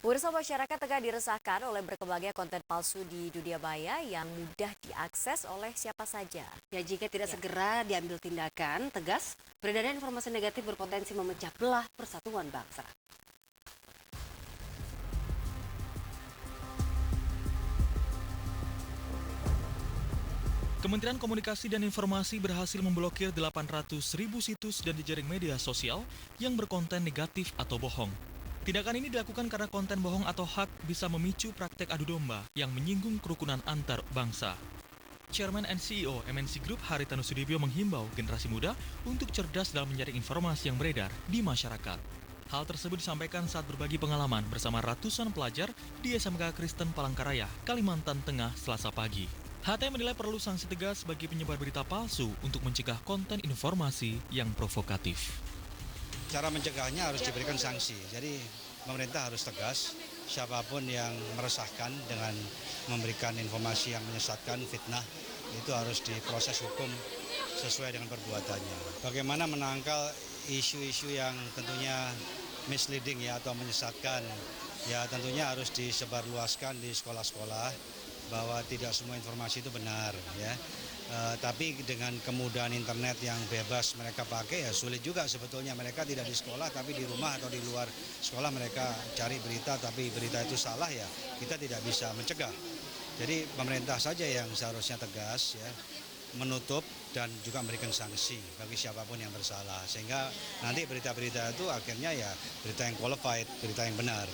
Pemirsa, masyarakat tengah diresahkan oleh berkembangnya konten palsu di dunia maya yang mudah diakses oleh siapa saja. Ya, jika tidak Ya. segera diambil tindakan tegas, peredaran informasi negatif berpotensi memecah belah persatuan bangsa. Kementerian Komunikasi dan Informasi berhasil memblokir 800.000 situs dan jejaring media sosial yang berkonten negatif atau bohong. Tindakan ini dilakukan karena konten bohong atau hoax bisa memicu praktek adu domba yang menyinggung kerukunan antar bangsa. Chairman and CEO MNC Group Haritanu Sudibyo menghimbau generasi muda untuk cerdas dalam menyaring informasi yang beredar di masyarakat. Hal tersebut disampaikan saat berbagi pengalaman bersama ratusan pelajar di SMK Kristen Palangkaraya, Kalimantan Tengah, Selasa pagi. HT menilai perlu sanksi tegas bagi penyebar berita palsu untuk mencegah konten informasi yang provokatif. Cara mencegahnya harus diberikan sanksi. Jadi pemerintah harus tegas, siapapun yang meresahkan dengan memberikan informasi yang menyesatkan, fitnah, itu harus diproses hukum sesuai dengan perbuatannya. Bagaimana menangkal isu-isu yang tentunya misleading ya atau menyesatkan, ya tentunya harus disebarluaskan di sekolah-sekolah bahwa tidak semua informasi itu benar ya. Tapi dengan kemudahan internet yang bebas mereka pakai ya sulit juga sebetulnya. Mereka tidak di sekolah tapi di rumah atau di luar sekolah mereka cari berita tapi berita itu salah ya kita tidak bisa mencegah. Jadi pemerintah saja yang seharusnya tegas ya menutup dan juga memberikan sanksi bagi siapapun yang bersalah sehingga nanti berita-berita itu akhirnya ya berita yang qualified, berita yang benar.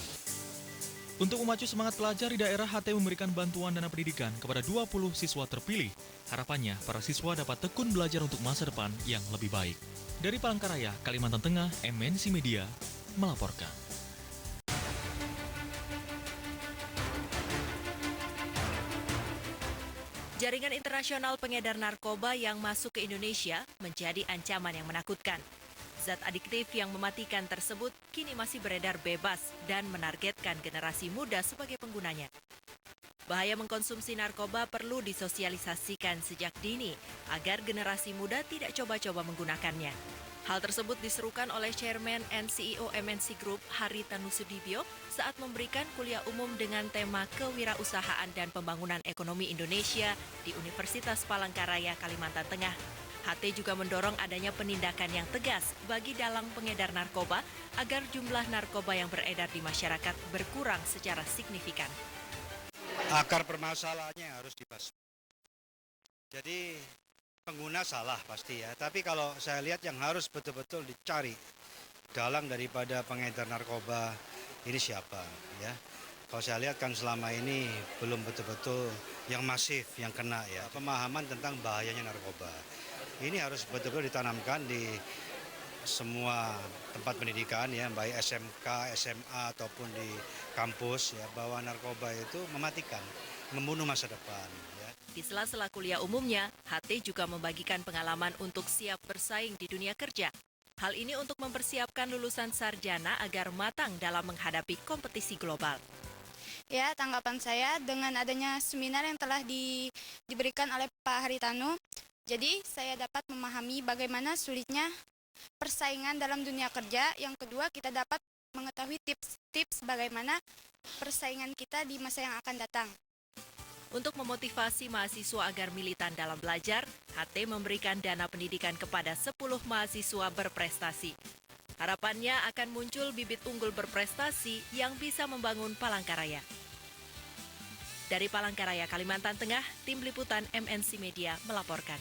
Untuk memacu semangat pelajar di daerah, HT memberikan bantuan dana pendidikan kepada 20 siswa terpilih. Harapannya, para siswa dapat tekun belajar untuk masa depan yang lebih baik. Dari Palangkaraya, Kalimantan Tengah, MNC Media melaporkan. Jaringan internasional pengedar narkoba yang masuk ke Indonesia menjadi ancaman yang menakutkan. Zat adiktif yang mematikan tersebut kini masih beredar bebas dan menargetkan generasi muda sebagai penggunanya. Bahaya mengkonsumsi narkoba perlu disosialisasikan sejak dini agar generasi muda tidak coba-coba menggunakannya. Hal tersebut diserukan oleh Chairman and CEO MNC Group Haritanu Sudibyo saat memberikan kuliah umum dengan tema Kewirausahaan dan Pembangunan Ekonomi Indonesia di Universitas Palangkaraya, Kalimantan Tengah. HT juga mendorong adanya penindakan yang tegas bagi dalang pengedar narkoba agar jumlah narkoba yang beredar di masyarakat berkurang secara signifikan. Akar permasalahannya harus dibahas. Jadi pengguna salah pasti ya, tapi kalau saya lihat yang harus betul-betul dicari dalang daripada pengedar narkoba ini siapa ya. Kalau saya lihat kan selama ini belum betul-betul yang masif yang kena ya, pemahaman tentang bahayanya narkoba. Ini harus betul-betul ditanamkan di semua tempat pendidikan ya, baik SMK, SMA ataupun di kampus ya, bahwa narkoba itu mematikan, membunuh masa depan ya. Di sela-sela kuliah umumnya, HT juga membagikan pengalaman untuk siap bersaing di dunia kerja. Hal ini untuk mempersiapkan lulusan sarjana agar matang dalam menghadapi kompetisi global. Ya, tanggapan saya dengan adanya seminar yang telah diberikan oleh Pak Haritanu, jadi saya dapat memahami bagaimana sulitnya persaingan dalam dunia kerja. Yang kedua, kita dapat mengetahui tips-tips bagaimana persaingan kita di masa yang akan datang. Untuk memotivasi mahasiswa agar militan dalam belajar, HT memberikan dana pendidikan kepada 10 mahasiswa berprestasi. Harapannya akan muncul bibit unggul berprestasi yang bisa membangun Palangkaraya. Dari Palangkaraya, Kalimantan Tengah, tim liputan MNC Media melaporkan.